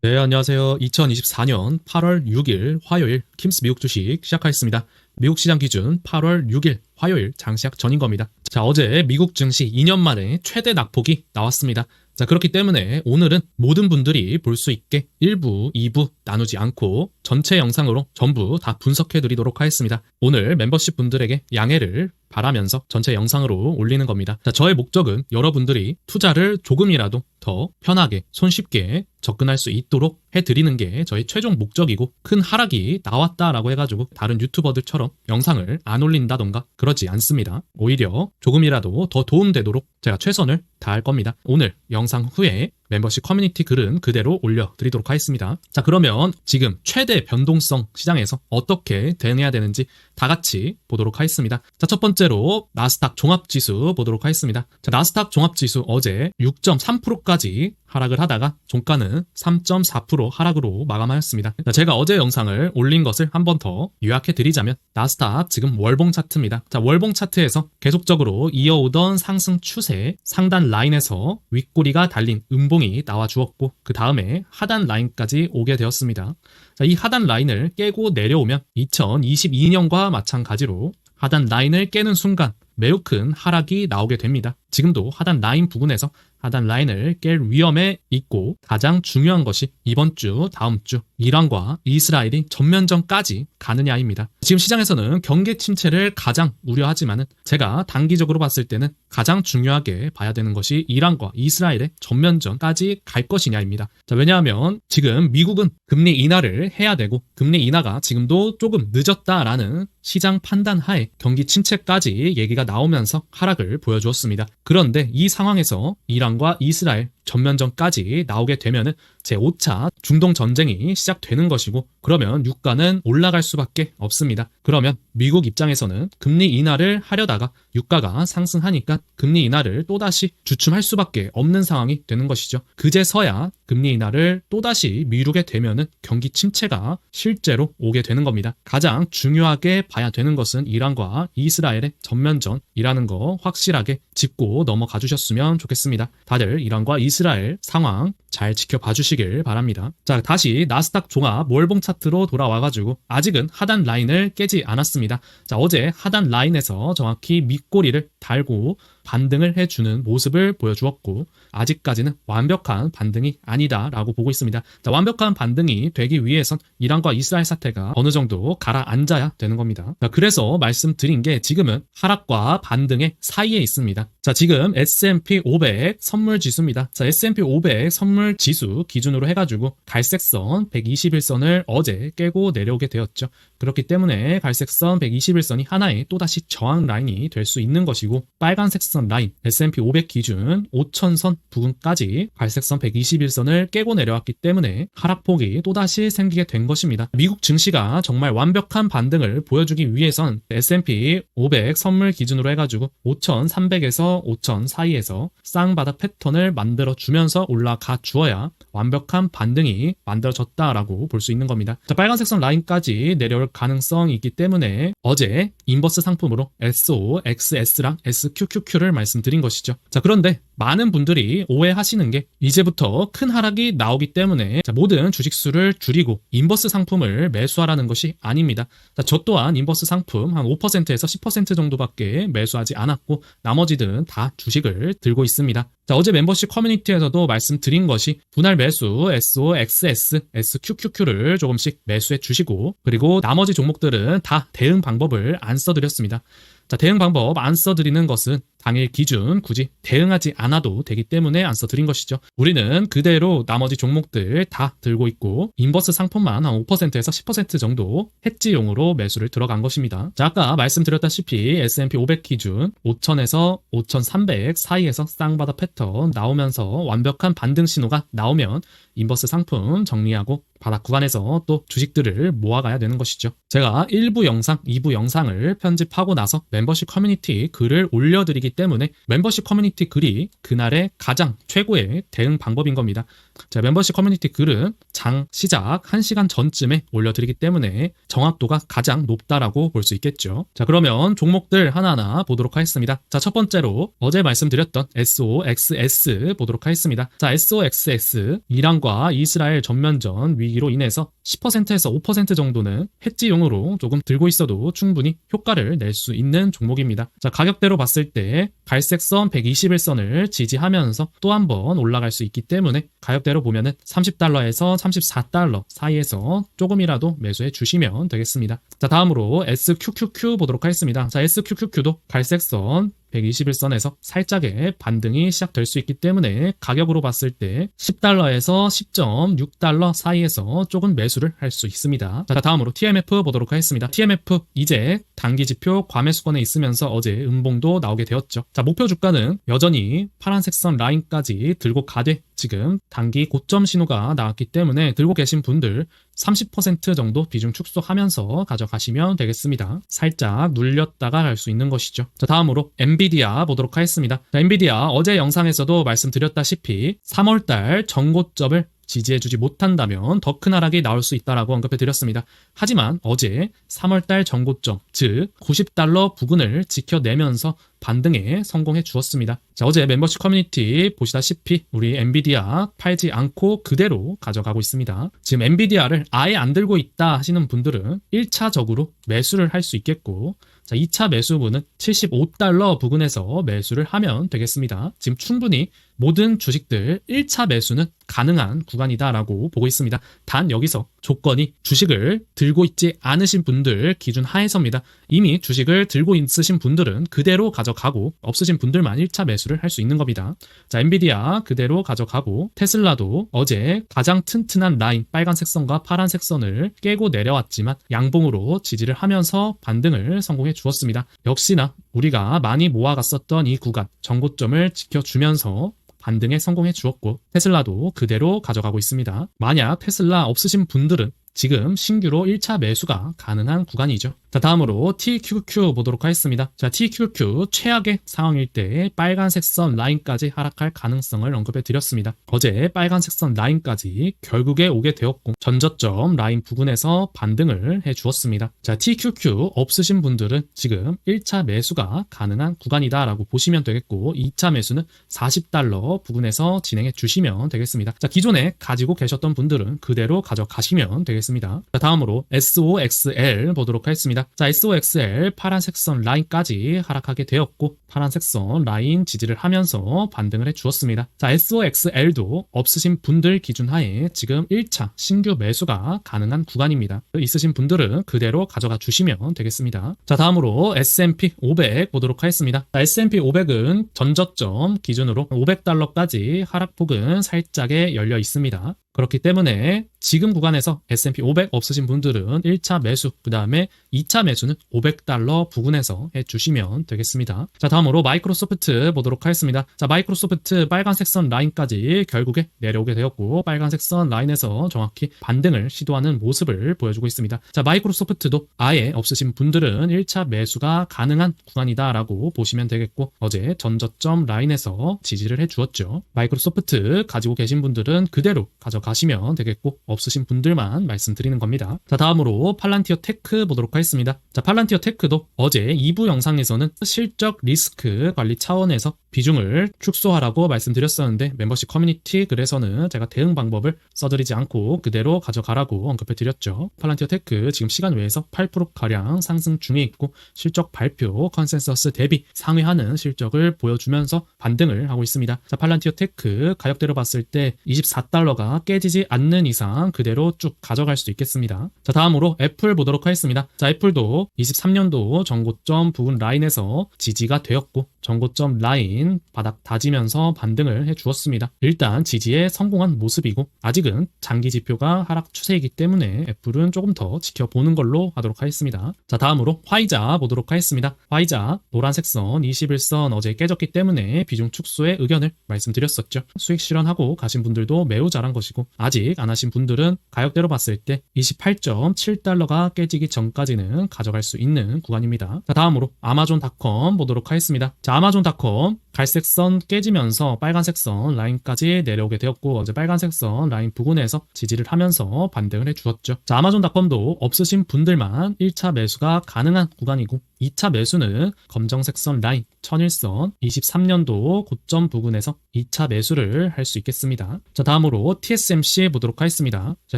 네, 안녕하세요. 2024년 8월 6일 화요일 킴스 미국 주식 시작하겠습니다. 미국 시장 기준 8월 6일 화요일 장시작 전인 겁니다. 자, 어제 미국 증시 2년 만에 최대 낙폭이 나왔습니다. 자, 그렇기 때문에 오늘은 모든 분들이 볼 수 있게 1부, 2부 나누지 않고 전체 영상으로 전부 다 분석해 드리도록 하겠습니다. 오늘 멤버십 분들에게 양해를 바라면서 전체 영상으로 올리는 겁니다. 자, 저의 목적은 여러분들이 투자를 조금이라도 더 편하게, 손쉽게 접근할 수 있도록 해드리는 게 저희 최종 목적이고, 큰 하락이 나왔다라고 해가지고 다른 유튜버들처럼 영상을 안 올린다던가 그러지 않습니다. 오히려 조금이라도 더 도움되도록 제가 최선을 다할 겁니다. 오늘 영상 후에 멤버십 커뮤니티 글은 그대로 올려드리도록 하겠습니다. 자, 그러면 지금 최대 변동성 시장에서 어떻게 대응해야 되는지 다 같이 보도록 하겠습니다. 자, 첫 번째로 나스닥 종합지수 보도록 하겠습니다. 자, 나스닥 종합지수 어제 6.3%까지 하락을 하다가 종가는 3.4% 하락으로 마감하였습니다. 자, 제가 어제 영상을 올린 것을 한 번 더 요약해 드리자면, 나스닥 지금 월봉 차트입니다. 자, 월봉 차트에서 계속적으로 이어오던 상승 추세, 상단 라인에서 윗꼬리가 달린 음봉이 나와 주었고, 그 다음에 하단 라인까지 오게 되었습니다. 자, 이 하단 라인을 깨고 내려오면 2022년과 마찬가지로 하단 라인을 깨는 순간 매우 큰 하락이 나오게 됩니다. 지금도 하단 라인 부근에서 하단 라인을 깰 위험에 있고, 가장 중요한 것이 이번 주, 다음 주 이란과 이스라엘이 전면전까지 가느냐입니다. 지금 시장에서는 경기 침체를 가장 우려하지만은, 제가 단기적으로 봤을 때는 가장 중요하게 봐야 되는 것이 이란과 이스라엘의 전면전까지 갈 것이냐입니다. 자, 왜냐하면 지금 미국은 금리 인하를 해야 되고, 금리 인하가 지금도 조금 늦었다라는 시장 판단 하에 경기 침체까지 얘기가 나오면서 하락을 보여주었습니다. 그런데 이 상황에서 이란과 이스라엘 전면전까지 나오게 되면은 제5차 중동 전쟁이 시작되는 것이고, 그러면 유가는 올라갈 수밖에 없습니다. 그러면 미국 입장에서는 금리 인하를 하려다가 유가가 상승하니까 금리 인하를 또다시 주춤할 수밖에 없는 상황이 되는 것이죠. 그제서야 금리 인하를 또다시 미루게 되면은 경기 침체가 실제로 오게 되는 겁니다. 가장 중요하게 봐야 되는 것은 이란과 이스라엘의 전면전이라는 거 확실하게 짚고 넘어가 주셨으면 좋겠습니다. 다들 이란과 이스라엘 상황 잘 지켜봐 주시길 바랍니다. 자, 다시 나스닥 종합 월봉 차트로 돌아와가지고 아직은 하단 라인을 깨지 않았습니다. 자, 어제 하단 라인에서 정확히 밑꼬리를 달고 반등을 해주는 모습을 보여주었고, 아직까지는 완벽한 반등이 아니다라고 보고 있습니다. 자, 완벽한 반등이 되기 위해선 이란과 이스라엘 사태가 어느 정도 가라앉아야 되는 겁니다. 자, 그래서 말씀드린 게 지금은 하락과 반등의 사이에 있습니다. 자, 지금 S&P 500 선물 지수입니다. 자, S&P 500 선물 지수 기준으로 해가지고 갈색선 121선을 어제 깨고 내려오게 되었죠. 그렇기 때문에 갈색선 121선이 하나의 또다시 저항 라인이 될 수 있는 것이고, 빨간색 선 라인 S&P 500 기준 5,000선 부근까지 갈색선 121선을 깨고 내려왔기 때문에 하락폭이 또다시 생기게 된 것입니다. 미국 증시가 정말 완벽한 반등을 보여주기 위해선 S&P 500 선물 기준으로 해가지고 5,300에서 5,000 사이에서 쌍바닥 패턴을 만들어주면서 올라가 주어야 완벽한 반등이 만들어졌다라고 볼 수 있는 겁니다. 자, 빨간색 선 라인까지 내려올 가능성이 있기 때문에 어제 인버스 상품으로 SOXS랑 SQQQ를 말씀드린 것이죠. 자, 그런데 많은 분들이 오해하시는 게, 이제부터 큰 하락이 나오기 때문에 모든 주식수를 줄이고 인버스 상품을 매수하라는 것이 아닙니다. 자, 저 또한 인버스 상품 한 5%에서 10% 정도밖에 매수하지 않았고, 나머지들은 다 주식을 들고 있습니다. 자, 어제 멤버십 커뮤니티에서도 말씀드린 것이, 분할 매수 SOXS, SQQQ를 조금씩 매수해 주시고, 그리고 나머지 종목들은 다 대응 방법을 안 써드렸습니다. 자, 대응 방법 안 써드리는 것은 당일 기준 굳이 대응하지 않아도 되기 때문에 안 써드린 것이죠. 우리는 그대로 나머지 종목들 다 들고 있고, 인버스 상품만 한 5%에서 10% 정도 해지용으로 매수를 들어간 것입니다. 자, 아까 말씀드렸다시피 S&P 500 기준 5,000에서 5,300 사이에서 쌍바닥 패턴 나오면서 완벽한 반등 신호가 나오면 인버스 상품 정리하고 바닥 구간에서 또 주식들을 모아가야 되는 것이죠. 제가 1부 영상, 2부 영상을 편집하고 나서 멤버십 커뮤니티 글을 올려드리기 때문에 멤버십 커뮤니티 글이 그날의 가장 최고의 대응 방법인 겁니다. 자, 멤버십 커뮤니티 글은 장 시작 1시간 전쯤에 올려드리기 때문에 정확도가 가장 높다라고 볼 수 있겠죠. 자, 그러면 종목들 하나하나 보도록 하겠습니다. 자, 첫 번째로 어제 말씀드렸던 SOXS 보도록 하겠습니다. 자, SOXS 이란과 이스라엘 전면전 위기로 인해서 10%에서 5% 정도는 해지용으로 조금 들고 있어도 충분히 효과를 낼 수 있는 종목입니다. 자, 가격대로 봤을 때 갈색선 121선을 지지하면서 또 한 번 올라갈 수 있기 때문에 가격대로 보면은 30달러에서 34달러 사이에서 조금이라도 매수해 주시면 되겠습니다. 자, 다음으로 SQQQ 보도록 하겠습니다. 자, SQQQ도 갈색선 121선에서 살짝의 반등이 시작될 수 있기 때문에 가격으로 봤을 때 10달러에서 10.6달러 사이에서 조금 매수를 할 수 있습니다. 자, 다음으로 TMF 보도록 하겠습니다. TMF 이제 단기지표 과매수권에 있으면서 어제 음봉도 나오게 되었죠. 자, 목표 주가는 여전히 파란색 선 라인까지 들고 가되 지금 단기 고점 신호가 나왔기 때문에 들고 계신 분들 30% 정도 비중 축소하면서 가져가시면 되겠습니다. 살짝 눌렸다가 갈 수 있는 것이죠. 자, 다음으로 엔비디아 보도록 하겠습니다. 자, 엔비디아 어제 영상에서도 말씀드렸다시피 3월달 전고점을 지지해주지 못한다면 더 큰 하락이 나올 수 있다라고 언급해드렸습니다. 하지만 어제 3월달 전고점, 즉 90달러 부근을 지켜내면서 반등에 성공해 주었습니다. 자, 어제 멤버십 커뮤니티 보시다시피 우리 엔비디아 팔지 않고 그대로 가져가고 있습니다. 지금 엔비디아를 아예 안 들고 있다 하시는 분들은 1차적으로 매수를 할 수 있겠고, 자, 2차 매수분은 75달러 부근에서 매수를 하면 되겠습니다. 지금 충분히 모든 주식들 1차 매수는 가능한 구간이다라고 보고 있습니다. 단 여기서 조건이 주식을 들고 있지 않으신 분들 기준 하에서입니다. 이미 주식을 들고 있으신 분들은 그대로 가져가고 없으신 분들만 1차 매수를 할 수 있는 겁니다. 자, 엔비디아 그대로 가져가고 테슬라도 어제 가장 튼튼한 라인 빨간색 선과 파란색 선을 깨고 내려왔지만 양봉으로 지지를 하면서 반등을 성공해 주었습니다. 역시나 우리가 많이 모아갔었던 이 구간 전고점을 지켜주면서 반등에 성공해 주었고 테슬라도 그대로 가져가고 있습니다. 만약 테슬라 없으신 분들은 지금 신규로 1차 매수가 가능한 구간이죠. 자, 다음으로 TQQ 보도록 하겠습니다. 자, TQQ 최악의 상황일 때 빨간색 선 라인까지 하락할 가능성을 언급해 드렸습니다. 어제 빨간색 선 라인까지 결국에 오게 되었고 전저점 라인 부근에서 반등을 해 주었습니다. 자, TQQ 없으신 분들은 지금 1차 매수가 가능한 구간이다라고 보시면 되겠고 2차 매수는 40달러 부근에서 진행해 주시면 되겠습니다. 자, 기존에 가지고 계셨던 분들은 그대로 가져가시면 되겠습니다. 자, 다음으로 SOXL 보도록 하겠습니다. 자, SOXL 파란색 선 라인까지 하락하게 되었고 파란색 선 라인 지지를 하면서 반등을 해 주었습니다. 자, SOXL도 없으신 분들 기준 하에 지금 1차 신규 매수가 가능한 구간입니다. 있으신 분들은 그대로 가져가 주시면 되겠습니다. 자, 다음으로 S&P 500 보도록 하겠습니다. 자, S&P 500은 전저점 기준으로 500달러까지 하락폭은 살짝에 열려 있습니다. 그렇기 때문에 지금 구간에서 S&P 500 없으신 분들은 1차 매수, 그 다음에 2차 매수는 500달러 부근에서 해주시면 되겠습니다. 자, 다음으로 마이크로소프트 보도록 하겠습니다. 자, 마이크로소프트 빨간색 선 라인까지 결국에 내려오게 되었고 빨간색 선 라인에서 정확히 반등을 시도하는 모습을 보여주고 있습니다. 자, 마이크로소프트도 아예 없으신 분들은 1차 매수가 가능한 구간이다라고 보시면 되겠고 어제 전저점 라인에서 지지를 해주었죠. 마이크로소프트 가지고 계신 분들은 그대로 가져가시면 되겠고 없으신 분들만 말씀드리는 겁니다. 자, 다음으로 팔란티어 테크 보도록 하겠습니다. 자, 팔란티어 테크도 어제 2부 영상에서는 실적 리스크 관리 차원에서 비중을 축소하라고 말씀드렸었는데 멤버십 커뮤니티 글에서는 제가 대응 방법을 써드리지 않고 그대로 가져가라고 언급해 드렸죠. 팔란티어 테크 지금 시간 외에서 8%가량 상승 중에 있고 실적 발표 컨센서스 대비 상회하는 실적을 보여주면서 반등을 하고 있습니다. 자, 팔란티어 테크 가격대로 봤을 때 24달러가 깨지지 않는 이상 그대로 쭉 가져갈 수 있겠습니다. 자, 다음으로 애플 보도록 하겠습니다. 자, 애플도 23년도 전고점 부근 라인에서 지지가 되었고 전고점 라인 바닥 다지면서 반등을 해주었습니다. 일단 지지에 성공한 모습이고 아직은 장기 지표가 하락 추세이기 때문에 애플은 조금 더 지켜보는 걸로 하도록 하겠습니다. 자, 다음으로 화이자 보도록 하겠습니다. 화이자 노란색 선 21선 어제 깨졌기 때문에 비중 축소의 의견을 말씀드렸었죠. 수익 실현하고 가신 분들도 매우 잘한 것이고 아직 안 하신 분들은 가격대로 봤을 때 28.7달러가 깨지기 전까지는 가져갈 수 있는 구간입니다. 자, 다음으로 아마존닷컴 보도록 하겠습니다. 자, 아마존닷컴 갈색 선 깨지면서 빨간색 선 라인까지 내려오게 되었고 어제 빨간색 선 라인 부근에서 지지를 하면서 반등을 해주었죠. 자, 아마존닷컴도 없으신 분들만 1차 매수가 가능한 구간이고 2차 매수는 검정색 선 라인 1001선 23년도 고점 부근에서 2차 매수를 할 수 있겠습니다. 자, 다음으로 TSMC 보도록 하겠습니다. 자,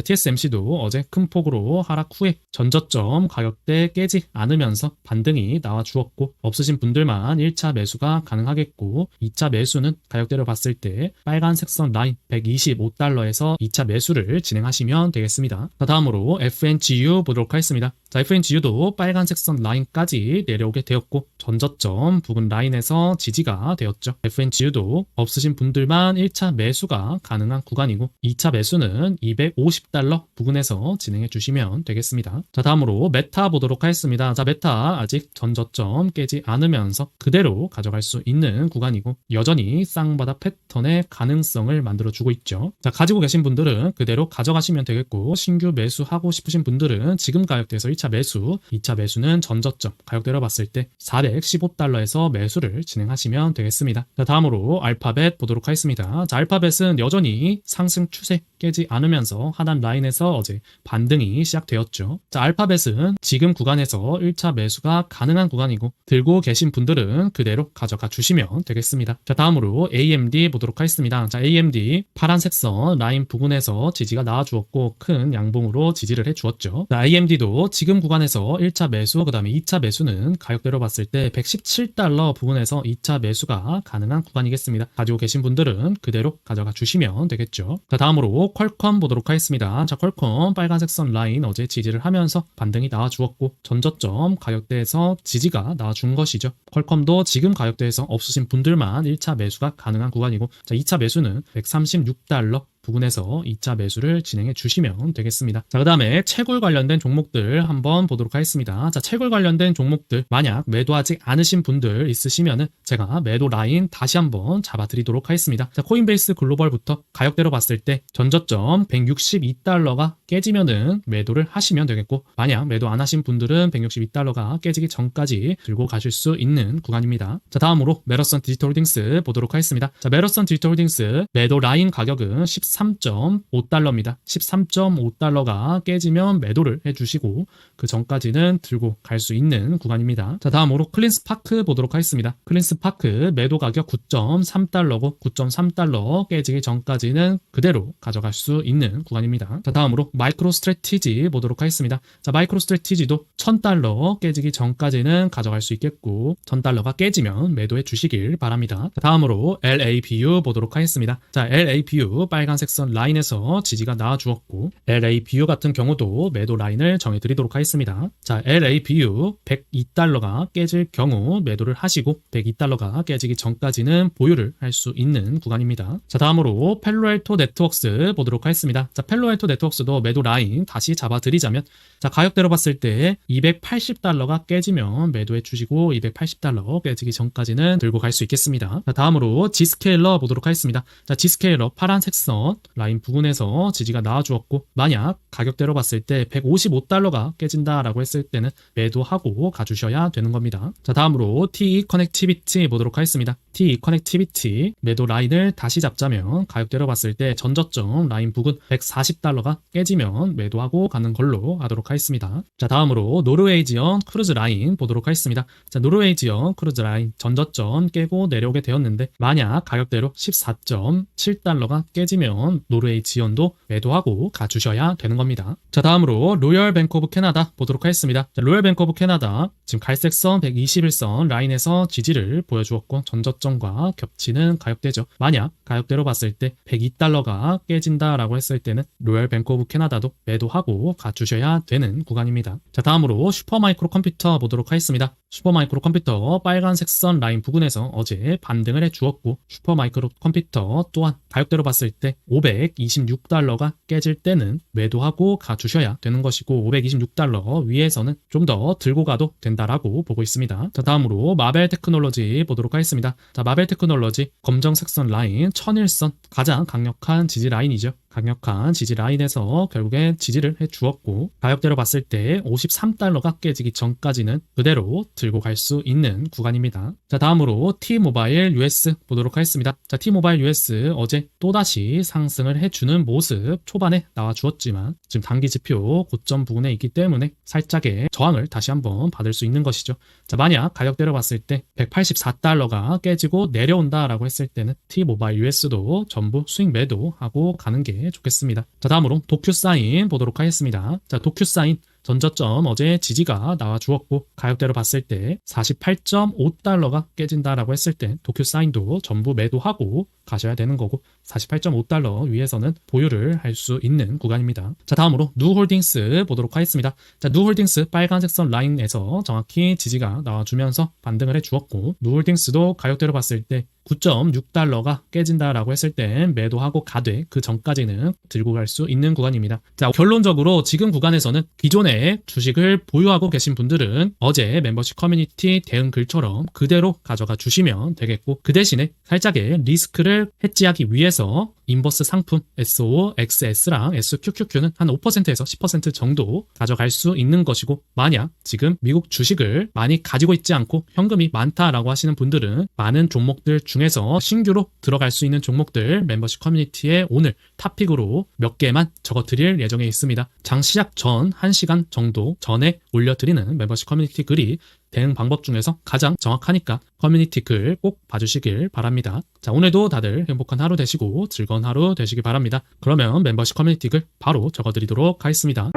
TSMC도 어제 큰 폭으로 하락 후에 전저점 가격대 깨지 않으면서 반등이 나와 주었고 없으신 분들만 1차 매수가 가능하겠고 2차 매수는 가격대로 봤을 때 빨간색 선 라인 125달러에서 2차 매수를 진행하시면 되겠습니다. 자, 다음으로 FNGU 보도록 하겠습니다. 자, FNGU도 빨간색 선 라인까지 내려오게 되었고 전저점 부근 라인에서 지지가 되었죠. FNGU도 없으신 분들만 1차 매수가 가능한 구간이고 2차 매수는 250달러 부근에서 진행해 주시면 되겠습니다. 자, 다음으로 메타 보도록 하겠습니다. 자, 메타 아직 전저점 깨지 않으면서 그대로 가져갈 수 있는 구간이고 여전히 쌍바닥 패턴의 가능성을 만들어주고 있죠. 자, 가지고 계신 분들은 그대로 가져가시면 되겠고 신규 매수하고 싶으신 분들은 지금 가격대에서 1차 매수, 2차 매수는 전저점 가격대로 봤을 때 415달러에서 매수를 진행하시면 되겠습니다. 자, 다음으로 알파벳 보도록 하겠습니다. 자, 알파벳은 여전히 상승 추세 깨지 않으면서 하단 라인에서 어제 반등이 시작되었죠. 자, 알파벳은 지금 구간에서 1차 매수가 가능한 구간이고 들고 계신 분들은 그대로 가져가 주시면 되겠습니다. 자, 다음으로 AMD 보도록 하겠습니다. 자, AMD 파란색 선 라인 부근에서 지지가 나와 주었고 큰 양봉으로 지지를 해 주었죠. 자, AMD도 지금 구간에서 1차 매수, 그 다음에 2차 매수는 가격대로 봤을 때 117달러 부근에서 2차 매수가 가능한 구간이겠습니다. 가지고 계신 분들은 그대로 가져가 주시면 되겠죠. 자, 다음으로 퀄컴 보도록 하겠습니다. 자, 퀄컴 빨간색 선 라인 어제 지지를 하면서 반등이 나와 주었고 전저점 가격대에서 지지가 나와 준 것이죠. 퀄컴도 지금 가격대에서 없으신 분들만 1차 매수가 가능한 구간이고 자, 2차 매수는 136달러 부근에서 2차 매수를 진행해 주시면 되겠습니다. 자, 그 다음에 채굴 관련된 종목들 한번 보도록 하겠습니다. 자, 채굴 관련된 종목들 만약 매도하지 않으신 분들 있으시면은 제가 매도 라인 다시 한번 잡아드리도록 하겠습니다. 자, 코인베이스 글로벌부터 가격대로 봤을 때 전저점 162달러가 깨지면은 매도를 하시면 되겠고 만약 매도 안 하신 분들은 162달러가 깨지기 전까지 들고 가실 수 있는 구간입니다. 자, 다음으로 메러선 디지털홀딩스 보도록 하겠습니다. 자, 메러선 디지털홀딩스 매도 라인 가격은 13.5달러입니다. 13.5달러가 깨지면 매도를 해주시고 그 전까지는 들고 갈 수 있는 구간입니다. 자, 다음으로 클린스파크 보도록 하겠습니다. 클린스파크 매도 가격 9.3달러고 9.3달러 깨지기 전까지는 그대로 가져갈 수 있는 구간입니다. 자, 다음으로 마이크로 스트래티지 보도록 하겠습니다. 자, 마이크로 스트래티지도 1000달러 깨지기 전까지는 가져갈 수 있겠고 1000달러가 깨지면 매도해 주시길 바랍니다. 자, 다음으로 LABU 보도록 하겠습니다. 자, LABU 빨간색 선 라인에서 지지가 나와 주었고 LABU 같은 경우도 매도 라인을 정해드리도록 하겠습니다. 자, LABU 102달러가 깨질 경우 매도를 하시고 102달러가 깨지기 전까지는 보유를 할 수 있는 구간입니다. 자, 다음으로 펠로알토 네트워크스 보도록 하겠습니다. 자, 펠로알토 네트워크스도 매도 라인 다시 잡아드리자면 자, 가격대로 봤을 때 280달러가 깨지면 매도해 주시고 280달러 깨지기 전까지는 들고 갈 수 있겠습니다. 자, 다음으로 G스케일러 보도록 하겠습니다. 자, G스케일러 파란색 선 라인 부근에서 지지가 나와 주었고 만약 가격대로 봤을 때 155달러가 깨진다라고 했을 때는 매도하고 가주셔야 되는 겁니다. 자, 다음으로 TE 커넥티비티 보도록 하겠습니다. TE 커넥티비티 매도 라인을 다시 잡자면 가격대로 봤을 때 전저점 라인 부근 140달러가 깨지면 매도하고 가는 걸로 하도록 하겠습니다. 자, 다음으로 노르웨이지언 크루즈 라인 보도록 하겠습니다. 자, 노르웨이지언 크루즈 라인 전저점 깨고 내려오게 되었는데 만약 가격대로 14.7달러가 깨지면 노르웨이지언도 매도하고 가주셔야 되는 겁니다. 자, 다음으로 로열 뱅크 오브 캐나다 보도록 하겠습니다. 자, 로열 뱅크 오브 캐나다 지금 갈색 선 121선 라인에서 지지를 보여주었고 전저점과 겹치는 가격대죠. 만약 가격대로 봤을 때 102달러가 깨진다라고 했을 때는 로열 뱅크 오브 캐나다도 매도하고 가주셔야 되는 구간입니다. 자, 다음으로 슈퍼마이크로 컴퓨터 보도록 하겠습니다. 슈퍼마이크로 컴퓨터 빨간색 선 라인 부근에서 어제 반등을 해주었고 슈퍼마이크로 컴퓨터 또한 가격대로 봤을 때 526달러가 깨질 때는 매도하고 가주셔야 되는 것이고 526달러 위에서는 좀 더 들고 가도 된다라고 보고 있습니다. 자, 다음으로 마벨 테크놀로지 보도록 하겠습니다. 자, 마벨 테크놀로지 검정색 선 라인 1001선 가장 강력한 지지 라인이죠. 강력한 지지 라인에서 결국에 지지를 해주었고 가격대로 봤을 때 53달러가 깨지기 전까지는 그대로 들고 갈 수 있는 구간입니다. 자, 다음으로 T모바일 US 보도록 하겠습니다. 자, T모바일 US 어제 또다시 상승을 해주는 모습 초반에 나와주었지만 지금 단기 지표 고점 부근에 있기 때문에 살짝의 저항을 다시 한번 받을 수 있는 것이죠. 자, 만약 가격대로 봤을 때 184달러가 깨지고 내려온다라고 했을 때는 T모바일 US도 전부 수익 매도하고 가는 게 좋겠습니다. 자, 다음으로 도큐사인 보도록 하겠습니다. 자, 도큐사인 전저점 어제 지지가 나와주었고 가격대로 봤을 때 48.5달러가 깨진다라고 했을 때 도큐사인도 전부 매도하고 가셔야 되는 거고 48.5달러 위에서는 보유를 할 수 있는 구간입니다. 자, 다음으로 누홀딩스 보도록 하겠습니다. 자, 누홀딩스 빨간색 선 라인에서 정확히 지지가 나와주면서 반등을 해주었고 누홀딩스도 가격대로 봤을 때 9.6달러가 깨진다라고 했을 땐 매도하고 가되 그 전까지는 들고 갈 수 있는 구간입니다. 자, 결론적으로 지금 구간에서는 기존에 주식을 보유하고 계신 분들은 어제 멤버십 커뮤니티 대응 글처럼 그대로 가져가 주시면 되겠고 그 대신에 살짝의 리스크를 해지하기 위해서 인버스 상품 SOXS랑 SQQQ는 한 5%에서 10% 정도 가져갈 수 있는 것이고 만약 지금 미국 주식을 많이 가지고 있지 않고 현금이 많다라고 하시는 분들은 많은 종목들 중에서 신규로 들어갈 수 있는 종목들 멤버십 커뮤니티에 오늘 탑픽으로 몇 개만 적어드릴 예정에 있습니다. 장 시작 전 1시간 정도 전에 올려드리는 멤버십 커뮤니티 글이 대응 방법 중에서 가장 정확하니까 커뮤니티 글 꼭 봐주시길 바랍니다. 자, 오늘도 다들 행복한 하루 되시고 즐거운 하루 되시길 바랍니다. 그러면 멤버십 커뮤니티 글 바로 적어드리도록 하겠습니다.